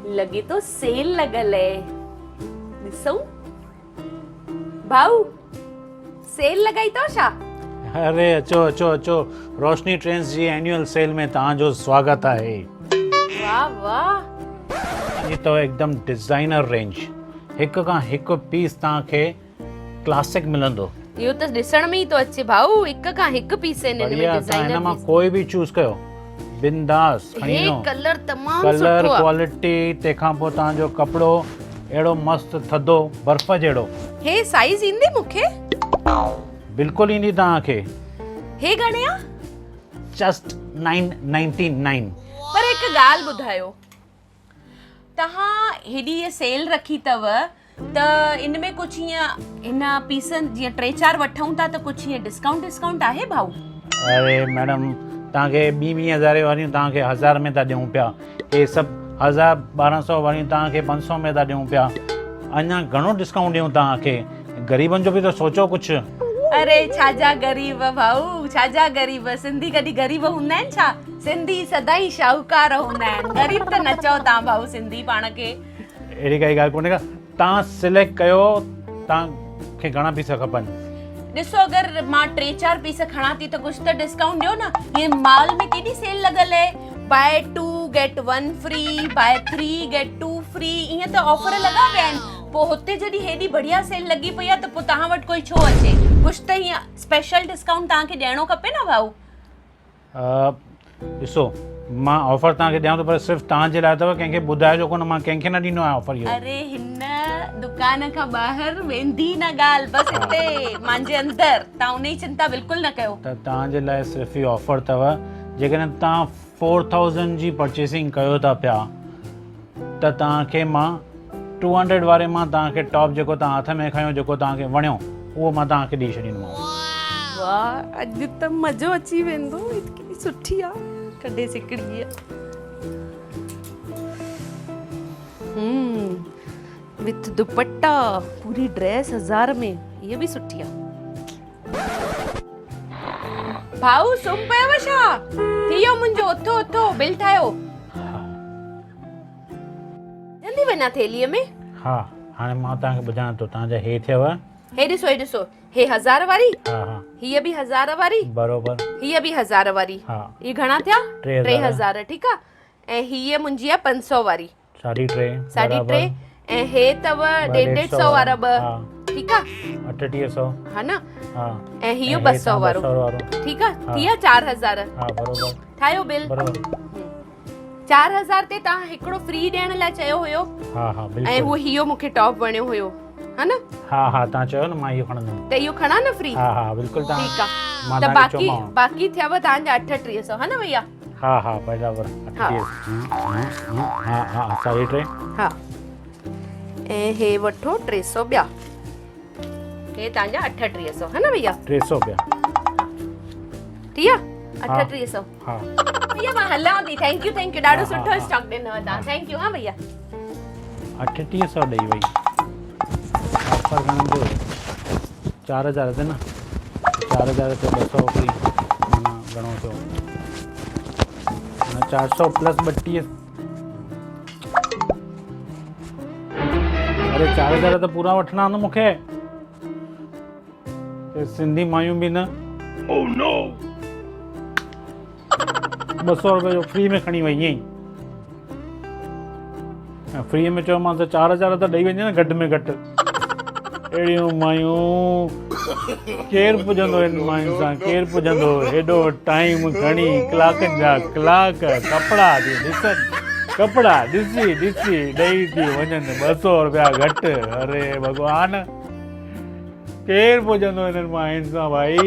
लगे तो सेल लगल है। ॾिसूं भाऊ, सेल लॻाई अथव छा? अरे अचो अचो अचो, रोशनी ट्रेंड्स जी एनुअल सेल में तव्हांजो स्वागत आहे। वाह वाह, ये तो एकदम डिज़ाइनर रेंज, हिक खां हिकु पीस तव्हांखे क्लासिक मिलंदो। इहो त ॾिसण में ई थो अचे भाऊ, हिक खां हिकु पीस आहिनि हिन में बढ़िया, तव्हां हिन मां डिज़ाइनर। कोई बि चूज़ कयो, बिंदास खणी हे वञो। कलर तमामु कलर सुठो आहे। क्वालिटी, तंहिंखां पोइ तव्हांजो कपिड़ो अहिड़ो मस्तु थधो बर्फ़ जहिड़ो। हे साइज ईंदी मूंखे? बिल्कुलु ईंदी तव्हांखे। हे घणे आ? जस्ट 999। पर हिकु ॻाल्हि ॿुधायो, तव्हां हेॾी इहा सेल रखी अथव त इन में कुझु ईअं हिन पीसनि जीअं 3-4 वठूं था त कुझु ईअं डिस्काउंट आहे भाऊ? अरे मैडम, तव्हांखे 2000 वारियूं तव्हांखे 1000 में था ॾियूं पिया। हे सभु 1000-1200 वारियूं तव्हांखे 500 में था ॾियूं पिया। अञा घणो डिस्काउंट ॾियूं तव्हांखे? ग़रीबनि जो बि त सोचो कुझु। अरे छाजा ग़रीब भाऊ, छाजा ग़रीब, सिंधी कॾहिं ग़रीब हूंदा आहिनि छा? सिंधी सदाई शाहूकार हूंदा आहिनि, ग़रीब त न चओ तव्हां भाऊ सिंधी पाण खे। अहिड़ी काई ॻाल्हि कोन्हे का। तव्हां सिलेक्ट कयो तव्हांखे घणा पीस खपनि। ॾिसो, अगरि मां 3-4 पीस खणा थी त कुझु त डिस्काउंट ॾियो न। ये माल में केॾी सेल लॻल आहे, buy 2 get 1 free, buy 3 get 2 free, ईअं त ऑफर लॻा पिया आहिनि। पोइ हुते जॾहिं हेॾी बढ़िया सेल लॻी पई आहे त पोइ तव्हां वटि कोई छो अचे? कुझु त हीअं स्पेशल डिस्काउंट तव्हांखे ॾियणो खपे न भाऊ। ॾिसो, मां ऑफर तव्हांखे ॾियां थो, पर सिर्फ़ु तव्हांजे लाइ अथव, कंहिंखे ॿुधाइजो कोन, मां कंहिंखे न ॾींदो आहियां ऑफर इहो। अरे हिन दुकान खां ॿाहिरि वेंदी न ॻाल्हि, बसि हिते मुंहिंजे अंदरि। तव्हां उन जी चिंता बिल्कुलु न कयो। त तव्हांजे लाइ सिर्फ़ु इहो ऑफर अथव, जेकॾहिं तव्हां 4000 जी परचेसिंग कयो था पिया त तव्हांखे मां 200 वारे मां तव्हांखे टॉप जेको तव्हां हथ में खयो, जेको तव्हांखे वणियो, उहो मां तव्हांखे ॾेई छॾींदोमांव। वाह, अॼु त मज़ो अची वेंदो। केॾी सुठी आहे, कॾहिं सिकड़ी आहे। विथ दुपट्टा, पूरी ड्रेस 1000 में, ये भी सुठी आहे। भाऊ सुम पियव छा? थियो मुंहिंजो उथो उथो, बिल ठाहियो। जल्दी वञा थेलीअ में। हा, हाणे मां तव्हांखे ॿुधायां थो, तव्हांजा हे थियव। हे ॾिसो, हे 1000 वारी, हा हा, हीअ बि 1000 वारी, बरोबर। हीअ बि 1000 वारी। हा, ये घणा थिया? 3000। 3000, ठीकु आहे। ऐं हीअ मुंहिंजी आहे 500 वारी, 3.5। 3.5। ऐं हे अथव 150 वारा 2, ठीकु आहे, 3800। हा न। हा, ऐं हीअ 200 वारो, ठीकु आहे। थी विया 4000। हा, बरोबर ठाहियो बिल। बरोबर। 4000 ते तव्हां हिकिड़ो फ्री ॾियण लाइ चयो हुयो। हा हा, ऐं बिल्कुलु। उहो हीअ मूंखे टॉप वणियो हुयो, हा न। हा हा, तव्हां चयो न, मां इहो खणंदुमि। त इहो खणा न फ्री? हा हा, बिल्कुलु। ठीकु तव्हां आहे। मां त तव्हांखे बाक़ी चयोमांव। बाक़ी थियव तव्हांजा 3800, हा न भैया? हा हा, बराबर। हा। 3.5। हा, ऐं हे वठो 300 ॿिया, हे तव्हांजा 3800, हा न भैया? 300 ॿिया। ठीक आहे, 3800। हा भैया मां हलां थी। थैंक यू ॾाढो हा, सुठो हा, स्टॉक ॾिनव तव्हां। Thank U. हा भैया। 3800 ॾेई वई। ऑफर घणनि जो? 4000 ते न, 4000 ते 200 फ्री, माना घणो थियो? 400 प्लस 32। अरे 4000 त पूरा वठणा न मूंखे। सिंधी मायूं बि न। ओह नो, 200 रुपए जो फ्री में खणी वई ईअं ई। फ्री में चयोमांसि त 4000 त ॾेई वञे न घटि में घटि। अहिड़ियूं मायूं केरु पुॼंदो हिन मायुनि सां? केरु पुॼंदो? हेॾो टाइम खणी, कलाकनि जा कलाक कपिड़ा थी ॾिसनि, कपिड़ा ॾिसी ॾिसी ॾेई थी वञनि 200 रुपया घटि। अरे भॻवान, केरु पुॼंदो हिननि मायुनि सां भाई?